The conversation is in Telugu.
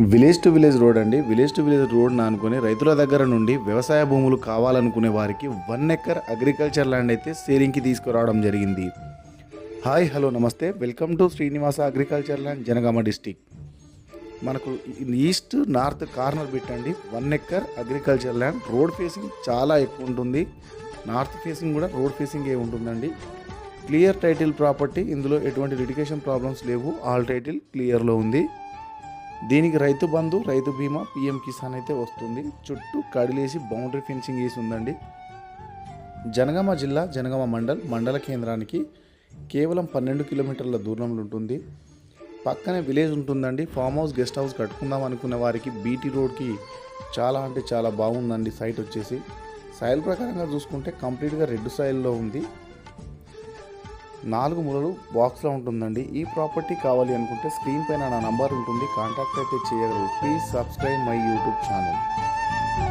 విలేజ్ టు విలేజ్ రోడ్ అండి. విలేజ్ టు విలేజ్ రోడ్ని ఆనుకొని రైతుల దగ్గర నుండి వ్యవసాయ భూములు కావాలనుకునే వారికి 1 ఎకర్ అగ్రికల్చర్ ల్యాండ్ అయితే సేలింగ్కి తీసుకురావడం జరిగింది. Hi hello namaste, welcome to Srinivasa agriculture land, Jangaon district. మనకు ఈస్ట్ నార్త్ కార్నర్ పెట్టండి 1 acre agriculture land. Road facing చాలా ఎక్కువ ఉంటుంది. నార్త్ ఫేసింగ్ కూడా రోడ్ ఫేసింగ్ ఏ ఉంటుందండి. క్లియర్ టైటిల్ ప్రాపర్టీ, ఇందులో ఎటువంటి లిటిగేషన్ ప్రాబ్లమ్స్ లేవు. ఆల్ టైటిల్ క్లియర్లో ఉంది. దీనికి రైతు బంధు, రైతు బీమా, పిఎం కిసాన్ అయితే వస్తుంది. చుట్టూ కడిలేసి బౌండరీ ఫెన్సింగ్ వేసి ఉందండి. జనగామ జిల్లా, జనగామ మండల కేంద్రానికి కేవలం 12 కిలోమీటర్ల దూరంలో ఉంటుంది. పక్కనే విలేజ్ ఉంటుందండి. ఫామ్ హౌస్, గెస్ట్ హౌస్ కట్టుకుందాం అనుకునే వారికి బీటీ రోడ్కి చాలా అంటే చాలా బాగుందండి. సైట్ వచ్చేసి సాయిల్ ప్రకారంగా చూసుకుంటే కంప్లీట్గా రెడ్ సాయిల్లో ఉంది. 4 మూలలు బాక్స్లో ఉంటుందండి. ఈ ప్రాపర్టీ కావాలి అనుకుంటే స్క్రీన్ పైన నా నంబర్ ఉంటుంది, కాంటాక్ట్ అయితే చేయగలరు. Please subscribe my YouTube channel.